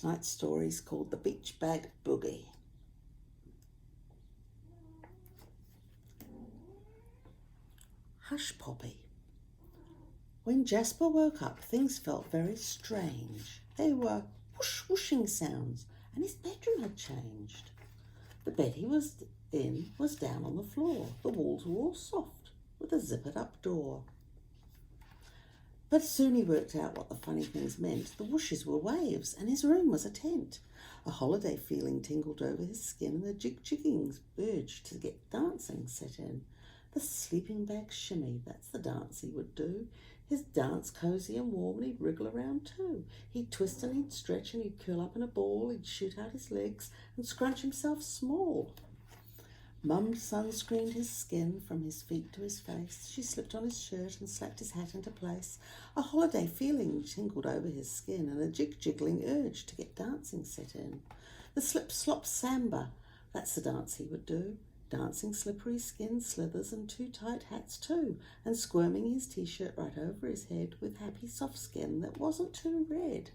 Tonight's story is called The Beach Bag Boogie. Hush, Poppy. When Jasper woke up, things felt very strange. They were whoosh whooshing sounds, and his bedroom had changed. The bed he was in was down on the floor. The walls were all soft, with a zippered up door. But soon he worked out what the funny things meant. The whooshes were waves, and his room was a tent. A holiday feeling tingled over his skin, and a jig-jigging urge to get dancing set in. The sleeping bag shimmy, that's the dance he would do. His dance cosy and warm, and he'd wriggle around too. He'd twist and he'd stretch, and he'd curl up in a ball. He'd shoot out his legs and scrunch himself small. Mum sunscreened his skin from his feet to his face. She slipped on his shirt and slapped his hat into place. A holiday feeling tingled over his skin, and a jig-jiggling urge to get dancing set in. The slip-slop samba, that's the dance he would do. Dancing slippery skin slithers and too tight hats too, and squirming his t-shirt right over his head with happy soft skin that wasn't too red.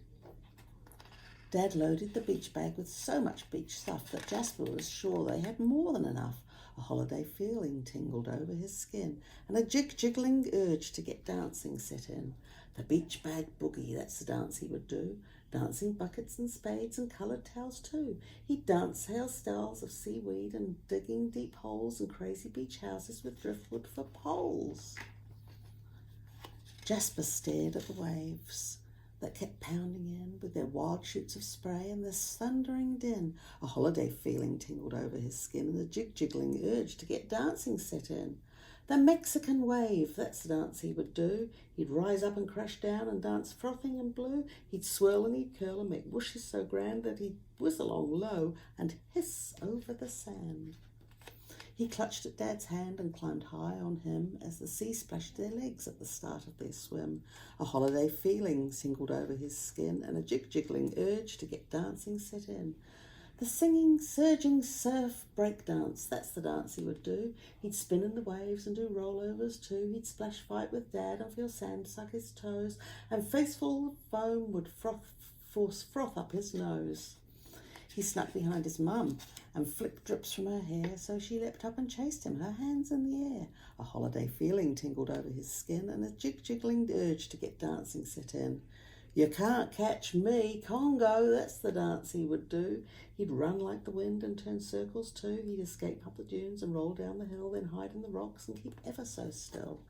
Dad loaded the beach bag with so much beach stuff that Jasper was sure they had more than enough. A holiday feeling tingled over his skin, and a jig-jiggling urge to get dancing set in. The beach bag boogie, that's the dance he would do. Dancing buckets and spades and coloured towels too. He'd dance hairstyles of seaweed and digging deep holes and crazy beach houses with driftwood for poles. Jasper stared at the waves that kept pounding in with their wild shoots of spray and this thundering din. A holiday feeling tingled over his skin, and the jig-jiggling urge to get dancing set in. The Mexican wave, that's the dance he would do. He'd rise up and crash down and dance frothing and blue. He'd swirl and he'd curl and make whooshes so grand that he'd whistle on low and hiss over the sand. He clutched at Dad's hand and climbed high on him as the sea splashed their legs at the start of their swim. A holiday feeling tingled over his skin, and a jig-jiggling urge to get dancing set in. The singing, surging surf break dance, that's the dance he would do. He'd spin in the waves and do rollovers too. He'd splash fight with Dad and feel sand suck his toes, and face full of foam would force froth up his nose. He snuck behind his mum and flicked drips from her hair, so she leapt up and chased him, her hands in the air. A holiday feeling tingled over his skin, and a jig-jiggling urge to get dancing set in. You can't catch me, Congo, that's the dance he would do. He'd run like the wind and turn circles too. He'd escape up the dunes and roll down the hill, then hide in the rocks and keep ever so still.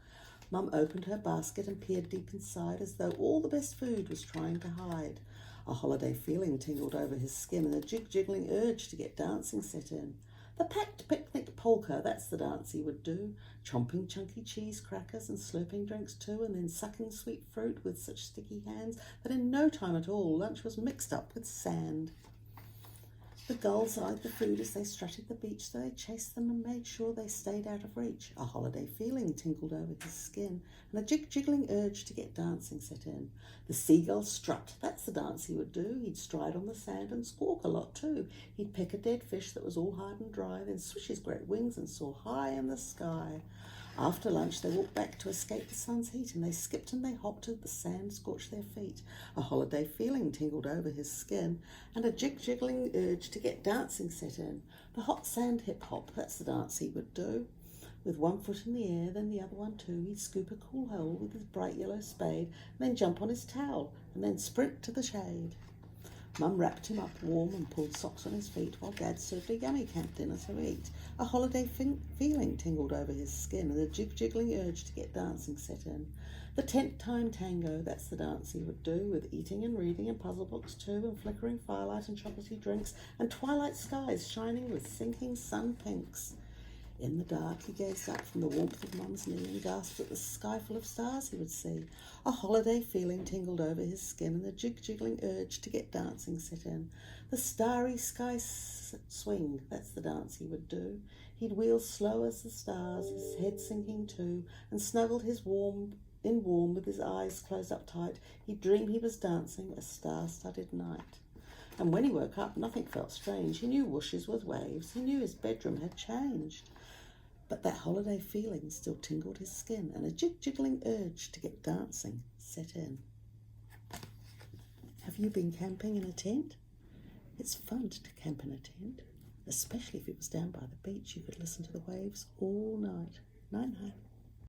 Mum opened her basket and peered deep inside, as though all the best food was trying to hide. A holiday feeling tingled over his skin, and a jig-jiggling urge to get dancing set in. The packed picnic polka, that's the dance he would do. Chomping chunky cheese crackers and slurping drinks too, and then sucking sweet fruit with such sticky hands that in no time at all lunch was mixed up with sand. The gulls eyed the food as they strutted the beach, so they chased them and made sure they stayed out of reach. A holiday feeling tingled over his skin, and a jig-jiggling urge to get dancing set in. The seagull strut, that's the dance he would do. He'd stride on the sand and squawk a lot too. He'd peck a dead fish that was all hard and dry, then swish his great wings and soar high in the sky. After lunch, they walked back to escape the sun's heat, and they skipped and they hopped till the sand scorched their feet. A holiday feeling tingled over his skin, and a jig-jiggling urge to get dancing set in. The hot sand hip-hop, that's the dance he would do. With one foot in the air, then the other one too, he'd scoop a cool hole with his bright yellow spade, and then jump on his towel, and then sprint to the shade. Mum wrapped him up warm and pulled socks on his feet, while Dad served a yummy camp dinner to eat. A holiday feeling tingled over his skin, and a jig-jiggling urge to get dancing set in. The tent time tango, that's the dance he would do, with eating and reading and puzzle books too, and flickering firelight and chocolatey drinks, and twilight skies shining with sinking sun pinks. In the dark, he gazed up from the warmth of Mum's knee and gasped at the sky full of stars he would see. A holiday feeling tingled over his skin, and a jig-jiggling urge to get dancing set in. The starry sky swing, that's the dance he would do. He'd wheel slow as the stars, his head sinking too, and snuggled his warm with his eyes closed up tight. He'd dream he was dancing a star-studded night. And when he woke up, nothing felt strange. He knew whooshes with waves. He knew his bedroom had changed. But that holiday feeling still tingled his skin, and a jig-jiggling urge to get dancing set in. Have you been camping in a tent? It's fun to camp in a tent, especially if it was down by the beach. You could listen to the waves all night. Night night.